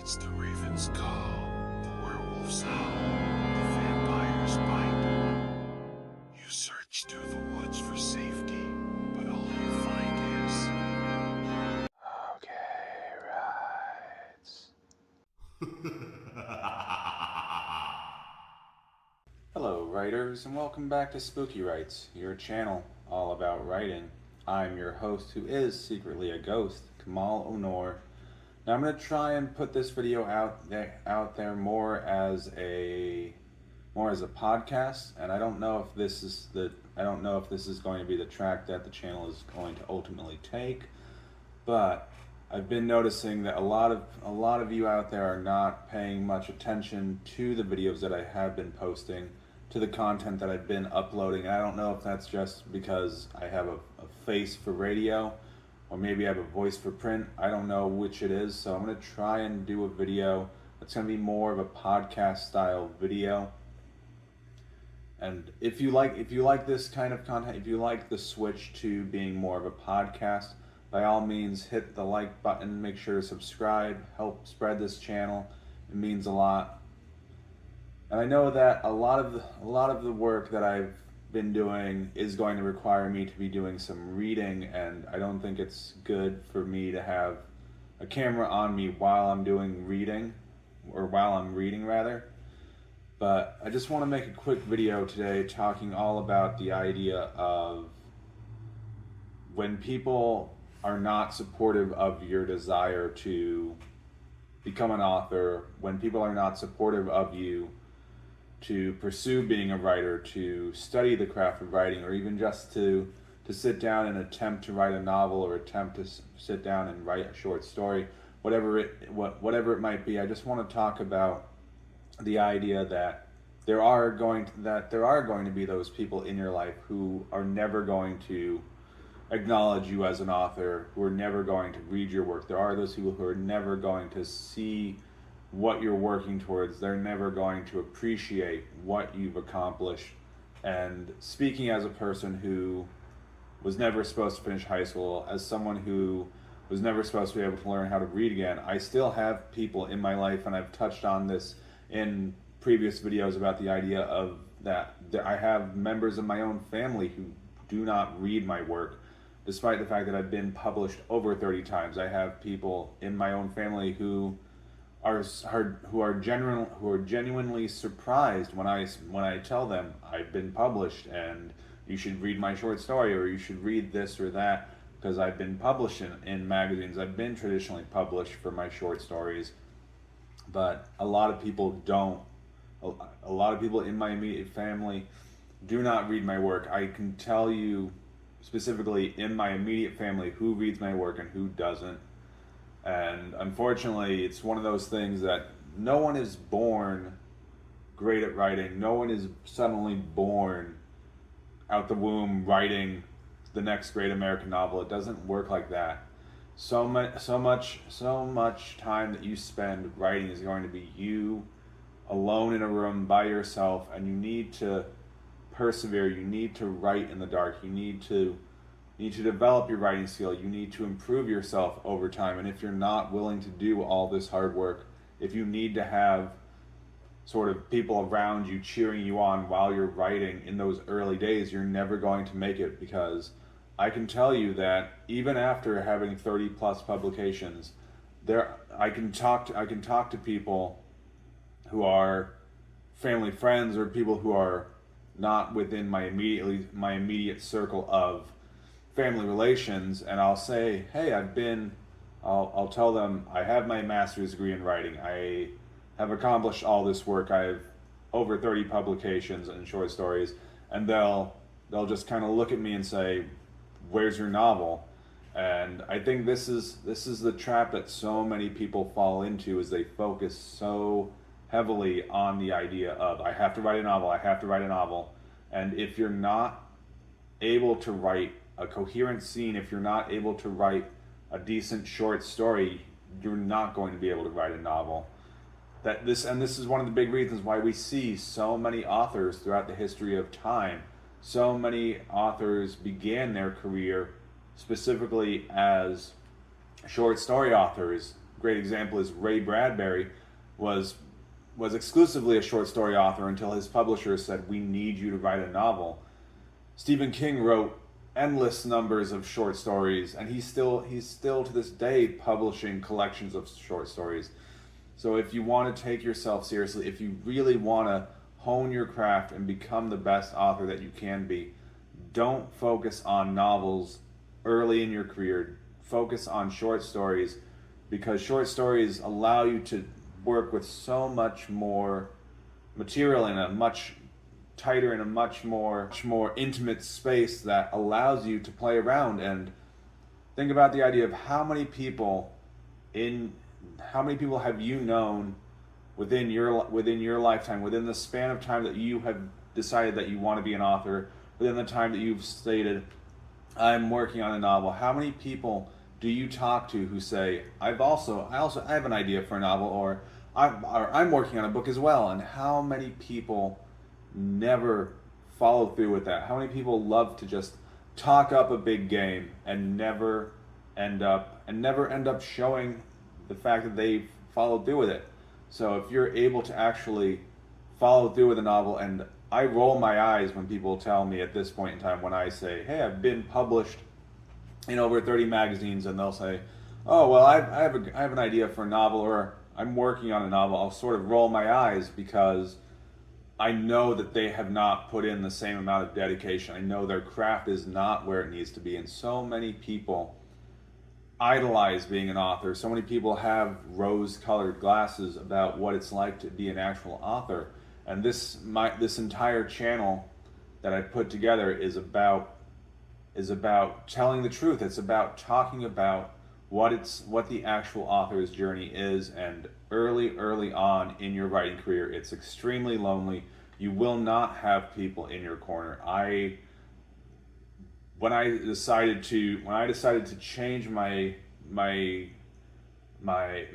It's the raven's call, the werewolf's howl, the vampire's bite. You search through the woods for safety, but all you find is... Okay, Hello, writers, and welcome back to Spooky Writes, your channel all about writing. I'm your host, who is secretly a ghost, Kamal Onor. Now, I'm going to try and put this video out there more as a podcast, and I don't know if this is going to be the track that the channel is going to ultimately take, but I've been noticing that a lot of you out there are not paying much attention to the videos that I have been posting, to the content that I've been uploading. I don't know if that's just because I have a face for radio, or maybe I have a voice for print. I don't know which it is, so I'm going to try and do a video that's going to be more of a podcast style video. And if you like this kind of content, if you like the switch to being more of a podcast, by all means hit the like button, make sure to subscribe, help spread this channel. It means a lot. And I know that a lot of the work that I've been doing is going to require me to be doing some reading, and I don't think it's good for me to have a camera on me while I'm reading rather. But I just want to make a quick video today talking all about the idea of when people are not supportive of your desire to become an author, when people are not supportive of you to pursue being a writer, to study the craft of writing, or even just to sit down and attempt to write a novel, or attempt to sit down and write a short story, whatever it might be. I just want to talk about the idea that there are going to be those people in your life who are never going to acknowledge you as an author, who are never going to read your work. There are those people who are never going to see what you're working towards. They're never going to appreciate what you've accomplished. And speaking as a person who was never supposed to finish high school, as someone who was never supposed to be able to learn how to read again, I still have people in my life, and I've touched on this in previous videos about the idea of that I have members of my own family who do not read my work, despite the fact that I've been published over 30 times. I have people in my own family who are genuinely surprised when I tell them I've been published and you should read my short story, or you should read this or that, because I've been published in magazines. I've been traditionally published for my short stories, but a lot of people don't. A lot of people in my immediate family do not read my work. I can tell you specifically in my immediate family who reads my work and who doesn't. And unfortunately, it's one of those things that no one is born great at writing. No one is suddenly born out the womb writing the next great American novel. It doesn't work like that. So much time that you spend writing is going to be you alone in a room by yourself, and you need to persevere. You need to write in the dark. You need to develop your writing skill. You need to improve yourself over time. And if you're not willing to do all this hard work, if you need to have sort of people around you cheering you on while you're writing in those early days, you're never going to make it. Because I can tell you that even after having 30 plus publications, I can talk to people who are family friends, or people who are not within my immediate circle of family relations, and I'll say, hey, I'll tell them I have my master's degree in writing. I have accomplished all this work. I have over 30 publications and short stories, and they'll just kind of look at me and say, where's your novel? And I think this is the trap that so many people fall into, is they focus so heavily on the idea of, I have to write a novel. And if you're not able to write a coherent scene, if you're not able to write a decent short story, you're not going to be able to write a novel. This is one of the big reasons why we see so many authors throughout the history of time. So many authors began their career specifically as short story authors, great example is Ray Bradbury was exclusively a short story author until his publisher said, "We need you to write a novel." Stephen King wrote endless numbers of short stories, and he's still to this day publishing collections of short stories. So if you want to take yourself seriously, if you really want to hone your craft and become the best author that you can be, don't focus on novels early in your career. Focus on short stories, because short stories allow you to work with so much more material in a much tighter and a much more intimate space that allows you to play around. And think about the idea of how many people have you known within your lifetime, within the span of time that you have decided that you want to be an author, within the time that you've stated, I'm working on a novel. How many people do you talk to who say, I have an idea for a novel, or I'm working on a book as well? And how many people never follow through with that? How many people love to just talk up a big game and never end up showing the fact that they followed through with it? So if you're able to actually follow through with a novel, and I roll my eyes when people tell me at this point in time, when I say, hey, I've been published in over 30 magazines, and they'll say, oh, well, I have an idea for a novel, or I'm working on a novel. I'll sort of roll my eyes, because I know that they have not put in the same amount of dedication. I know their craft is not where it needs to be. And so many people idolize being an author. So many people have rose-colored glasses about what it's like to be an actual author. And this entire channel that I put together is about telling the truth. It's about talking about what the actual author's journey is. And early on in your writing career, it's extremely lonely. You will not have people in your corner. When I decided to change my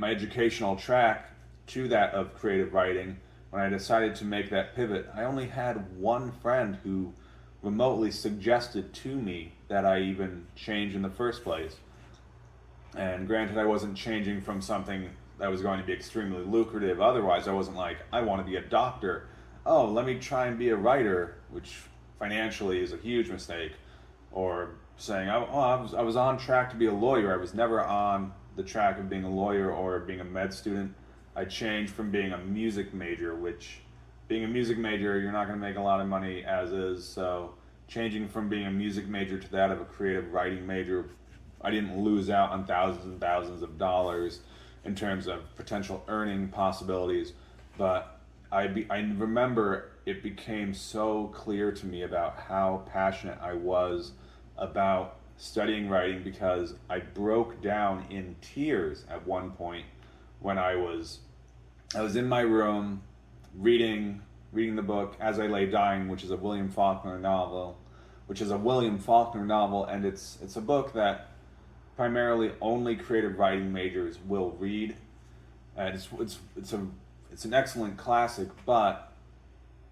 educational track to that of creative writing, when I decided to make that pivot, I only had one friend who remotely suggested to me that I even change in the first place. And granted, I wasn't changing from something that was going to be extremely lucrative. Otherwise, I wasn't like, I want to be a doctor. Oh, let me try and be a writer, which financially is a huge mistake. Or saying, I was on track to be a lawyer. I was never on the track of being a lawyer or being a med student. I changed from being a music major, which being a music major, you're not going to make a lot of money as is. So changing from being a music major to that of a creative writing major, I didn't lose out on thousands and thousands of dollars in terms of potential earning possibilities. But I remember it became so clear to me about how passionate I was about studying writing, because I broke down in tears at one point when I was in my room reading the book As I Lay Dying, which is a William Faulkner novel, and it's a book that primarily only creative writing majors will read. And it's an excellent classic, but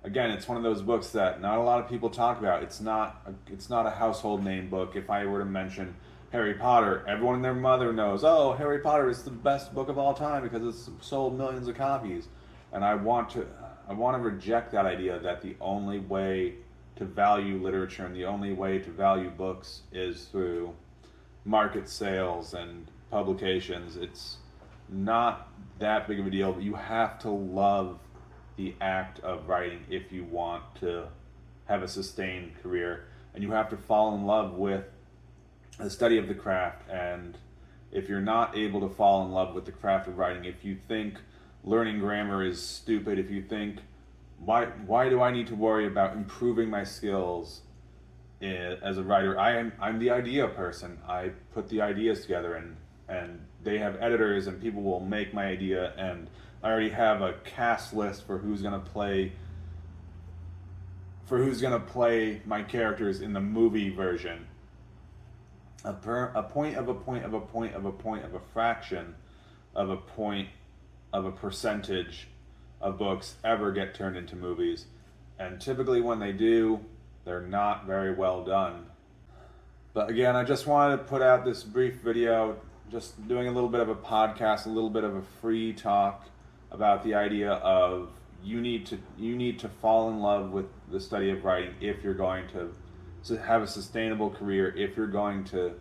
again, it's one of those books that not a lot of people talk about. It's not a household name book. If I were to mention Harry Potter, everyone and their mother knows, oh, Harry Potter is the best book of all time because it's sold millions of copies. And I want to reject that idea that the only way to value literature and the only way to value books is through market sales and publications. It's not that big of a deal, but you have to love the act of writing if you want to have a sustained career, and you have to fall in love with the study of the craft. And if you're not able to fall in love with the craft of writing, if you think learning grammar is stupid, if you think why do I need to worry about improving my skills as a writer? I'm the idea person. I put the ideas together, and they have editors, and people will make my idea, and I already have a cast list for who's gonna play my characters in the movie version. A point of a point of a point of a point of a fraction of a point of a percentage of books ever get turned into movies, and typically when they do, they're not very well done. But again, I just wanted to put out this brief video just doing a little bit of a podcast, a little bit of a free talk about the idea of you need to fall in love with the study of writing if you're going to have a sustainable career. If you're going to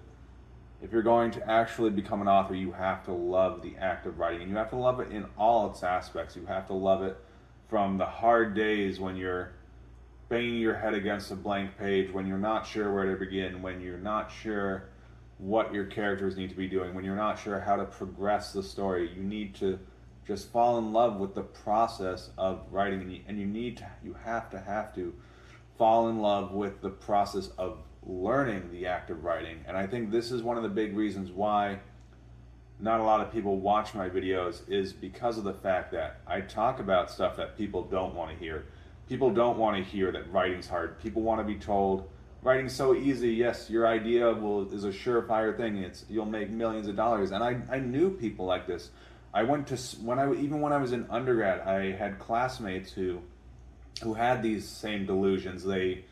actually become an author, you have to love the act of writing, and you have to love it in all its aspects. You have to love it from the hard days when you're banging your head against a blank page, when you're not sure where to begin, when you're not sure what your characters need to be doing, when you're not sure how to progress the story. You need to just fall in love with the process of writing, and you have to fall in love with the process of learning the act of writing. And I think this is one of the big reasons why not a lot of people watch my videos, is because of the fact that I talk about stuff that people don't want to hear. People don't want to hear that writing's hard. People want to be told writing's so easy. Yes, your idea is a surefire thing. You'll make millions of dollars. And I knew people like this. When I was in undergrad, I had classmates who had these same delusions. They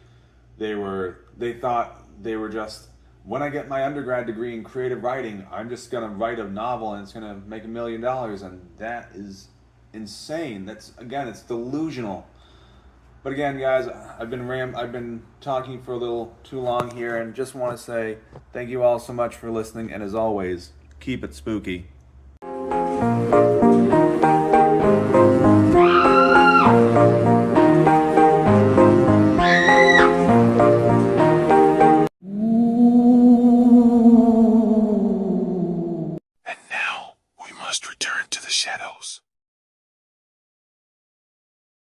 thought they were just, when I get my undergrad degree in creative writing, I'm just gonna write a novel and it's gonna make $1 million, and that is insane. It's delusional. But again, guys, I've been talking for a little too long here, and just want to say thank you all so much for listening, and as always, keep it spooky.